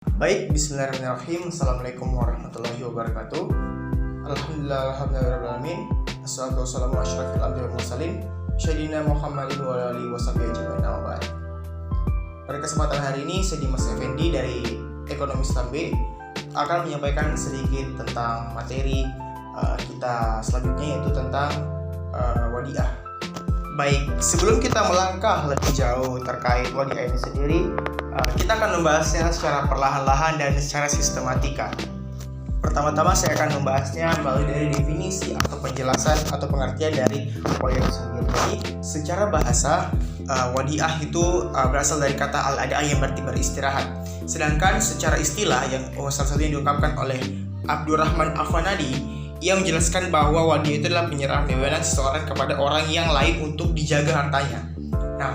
Baik, bismillahirrahmanirrahim. Assalamualaikum warahmatullahi wabarakatuh. Alhamdulillahirrahmanirrahim. Assalatu wassalamu ala asyrafil anbiya'i wal mursalin Sayyidina Muhammadin wa alihi washabihi ajma'in. Pada kesempatan hari ini, saya Dimas Effendi dari Ekonomi Islam B akan menyampaikan sedikit tentang materi kita selanjutnya, yaitu tentang wadiah. Baik, sebelum kita melangkah lebih jauh terkait wadiah ini sendiri, kita akan membahasnya secara perlahan-lahan dan secara sistematika. Pertama-tama saya akan membahasnya melalui dari definisi atau penjelasan atau pengertian dari wadiah itu sendiri. Jadi, secara bahasa, wadiah itu berasal dari kata al-ada yang berarti beristirahat. Sedangkan secara istilah yang salah satunya diungkapkan oleh Abdurrahman Afanadi, ia menjelaskan bahwa wadiah itu adalah penyerahan wewenang seseorang kepada orang yang lain untuk dijaga hartanya. Nah,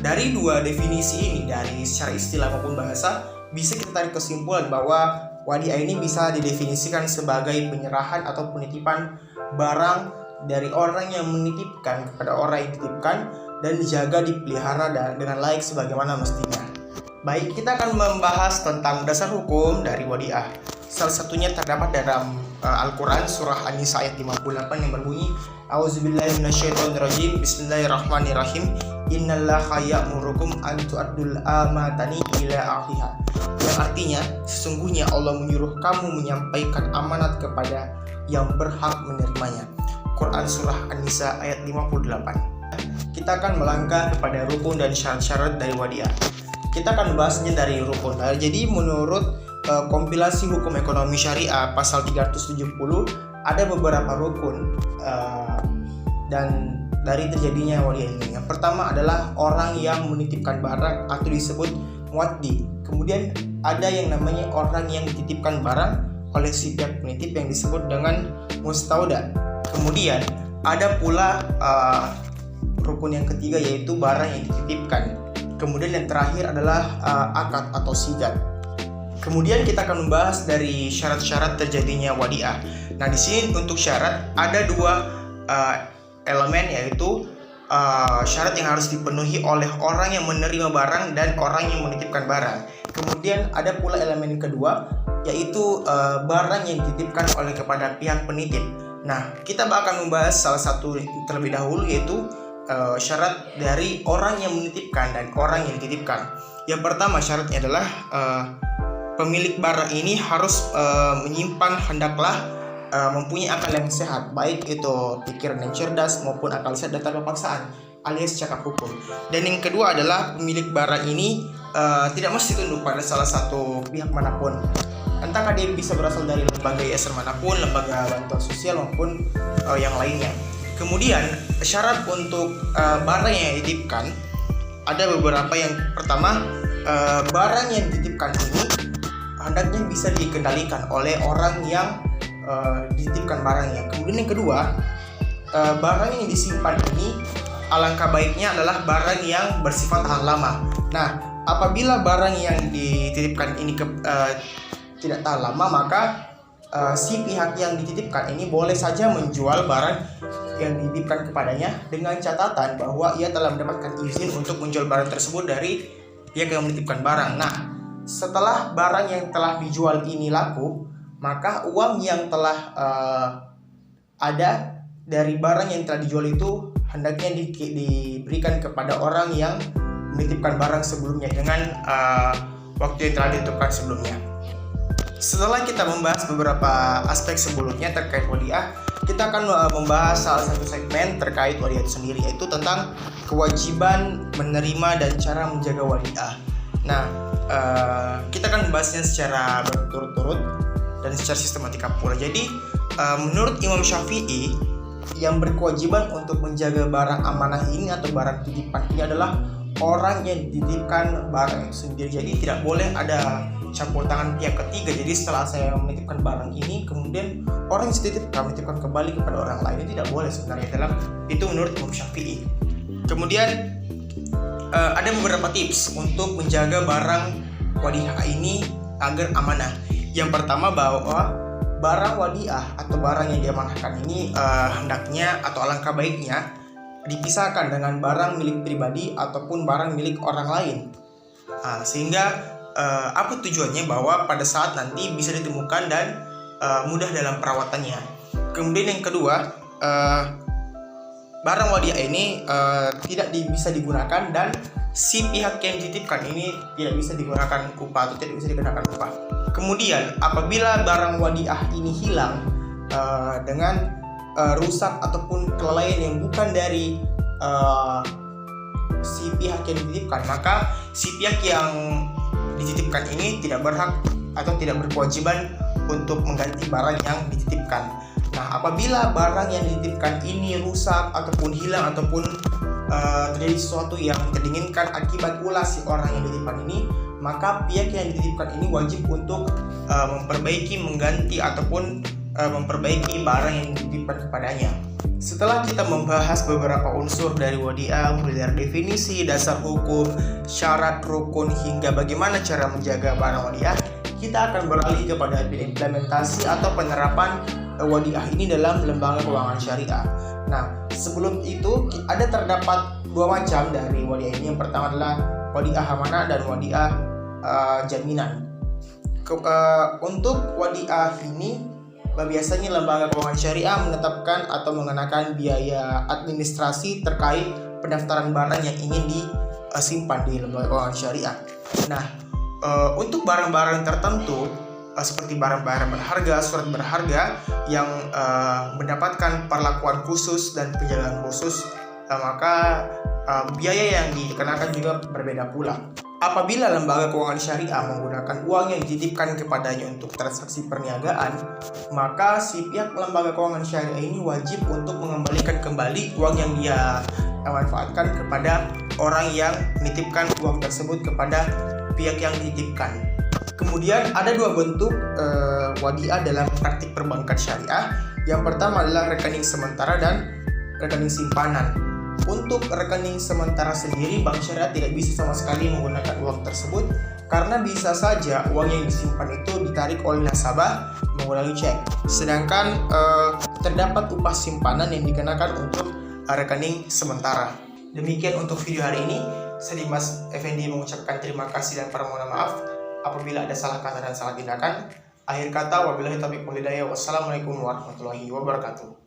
dari dua definisi ini, dari secara istilah maupun bahasa, bisa kita tarik kesimpulan bahwa wadiah ini bisa didefinisikan sebagai penyerahan atau penitipan barang dari orang yang menitipkan kepada orang yang dititipkan dan dijaga, dipelihara dengan layak sebagaimana mestinya. Baik, kita akan membahas tentang dasar hukum dari wadiah. Salah satunya terdapat dalam Al-Quran surah An-Nisa ayat 58 yang berbunyi, A'udzubillahi minasyaitonirrajim, Bismillahirrahmanirrahim, Innallaha ya'murukum an tu'addul amanati ila ahliha. Yang artinya, sesungguhnya Allah menyuruh kamu menyampaikan amanat kepada yang berhak menerimanya. Quran surah An-Nisa ayat 58. Kita akan melangkah kepada rukun dan syarat-syarat dari wadiah. Kita akan membahasnya dari rukun. Jadi menurut kompilasi hukum ekonomi syariah pasal 370 ada beberapa rukun dan dari terjadinya wadiah ini. Yang pertama adalah orang yang menitipkan barang atau disebut muaddi. Kemudian ada yang namanya orang yang dititipkan barang oleh si pihak penitip yang disebut dengan mustauda. Kemudian ada pula rukun yang ketiga, yaitu barang yang dititipkan. Kemudian yang terakhir adalah akad atau sigat. Kemudian kita akan membahas dari syarat-syarat terjadinya wadiah. Nah, di sini untuk syarat ada dua elemen, yaitu syarat yang harus dipenuhi oleh orang yang menerima barang dan orang yang menitipkan barang. Kemudian ada pula elemen yang kedua, yaitu barang yang dititipkan oleh kepada pihak penitip. Nah, kita akan membahas salah satu terlebih dahulu, yaitu syarat dari orang yang menitipkan dan orang yang dititipkan. Yang pertama syaratnya adalah pemilik barang ini harus menyimpan, hendaklah mempunyai akal yang sehat, baik itu pikiran yang cerdas maupun akal sehat dan tanpa paksaan, alias cakap hukum. Dan yang kedua adalah pemilik barang ini tidak mesti tunduk pada salah satu pihak manapun, entah dia bisa berasal dari lembaga yayasan manapun, lembaga bantuan sosial maupun yang lainnya. Kemudian syarat untuk barang yang dititipkan ada beberapa. Yang pertama, barang yang dititipkan ini hendaknya bisa dikendalikan oleh orang yang dititipkan barangnya. Kemudian yang kedua, barang yang disimpan ini alangkah baiknya adalah barang yang bersifat tahan lama. Nah, apabila barang yang dititipkan ini tidak tahan lama, maka si pihak yang dititipkan ini boleh saja menjual barang yang dititipkan kepadanya dengan catatan bahwa ia telah mendapatkan izin untuk menjual barang tersebut dari pihak yang menitipkan barang. Nah, setelah barang yang telah dijual ini laku, maka uang yang telah ada dari barang yang telah dijual itu hendaknya diberikan kepada orang yang menitipkan barang sebelumnya dengan waktu yang telah ditentukan sebelumnya. Setelah kita membahas beberapa aspek sebelumnya terkait wadiah, kita akan membahas salah satu segmen terkait wadiah itu sendiri, yaitu tentang kewajiban menerima dan cara menjaga wadiah. Nah, kita akan membahasnya secara berturut-turut dan secara sistematika pula. Jadi, menurut Imam Syafi'i, yang berkewajiban untuk menjaga barang amanah ini atau barang titipan ini adalah orang yang dititipkan barang itu sendiri. Jadi tidak boleh ada campur tangan pihak ketiga. Jadi setelah saya menitipkan barang ini, kemudian orang yang menitipkan kembali kepada orang lain, itu tidak boleh sebenarnya. Itu menurut Imam Syafi'i. Kemudian ada beberapa tips untuk menjaga barang wadiah ini agar amanah. Yang pertama, bahwa barang wadiah atau barang yang diamanahkan ini hendaknya atau alangkah baiknya dipisahkan dengan barang milik pribadi ataupun barang milik orang lain, sehingga apa tujuannya? Bahwa pada saat nanti bisa ditemukan dan mudah dalam perawatannya. Kemudian yang kedua, barang wadiah ini tidak bisa digunakan dan si pihak yang dititipkan ini tidak bisa digunakan upah atau tidak bisa dikenakan upah. Kemudian apabila barang wadiah ini hilang dengan rusak ataupun kelalaian yang bukan dari si pihak yang dititipkan, maka si pihak yang dititipkan ini tidak berhak atau tidak berkewajiban untuk mengganti barang yang dititipkan. Nah, apabila barang yang dititipkan ini rusak ataupun hilang ataupun terjadi sesuatu yang tidak diinginkan akibat ulah si orang yang dititipkan ini, maka pihak yang dititipkan ini wajib untuk memperbaiki, mengganti ataupun memperbaiki barang yang dititipkan kepadanya. Setelah kita membahas beberapa unsur dari wadiah, mulai dari definisi, dasar hukum, syarat, rukun, hingga bagaimana cara menjaga barang wadiah, kita akan beralih kepada implementasi atau penerapan wadiah ini dalam lembaga keuangan syariah. Nah, sebelum itu terdapat dua macam dari wadiah ini. Yang pertama adalah wadiah amanah dan wadiah jaminan. Untuk wadiah ini biasanya lembaga keuangan syariah menetapkan atau mengenakan biaya administrasi terkait pendaftaran barang yang ingin disimpan di lembaga keuangan syariah. Nah, untuk barang-barang tertentu seperti barang-barang berharga, surat berharga yang mendapatkan perlakuan khusus dan penjagaan khusus, maka biaya yang dikenakan juga berbeda pula. Apabila lembaga keuangan syariah menggunakan uang yang dititipkan kepadanya untuk transaksi perniagaan, maka si pihak lembaga keuangan syariah ini wajib untuk mengembalikan kembali uang yang dia manfaatkan kepada orang yang menitipkan uang tersebut kepada pihak yang dititipkan. Kemudian ada dua bentuk wadiah dalam praktik perbankan syariah. Yang pertama adalah rekening sementara dan rekening simpanan. Untuk rekening sementara sendiri, bank syariah tidak bisa sama sekali menggunakan uang tersebut karena bisa saja uang yang disimpan itu ditarik oleh nasabah menggunakan cek. Sedangkan terdapat upah simpanan yang dikenakan untuk rekening sementara. Demikian untuk video hari ini. Saya Dimas Effendi mengucapkan terima kasih dan permohonan maaf apabila ada salah kata dan salah tindakan. Akhir kata, wabillahi taufiq wal hidayah. Wassalamualaikum warahmatullahi wabarakatuh.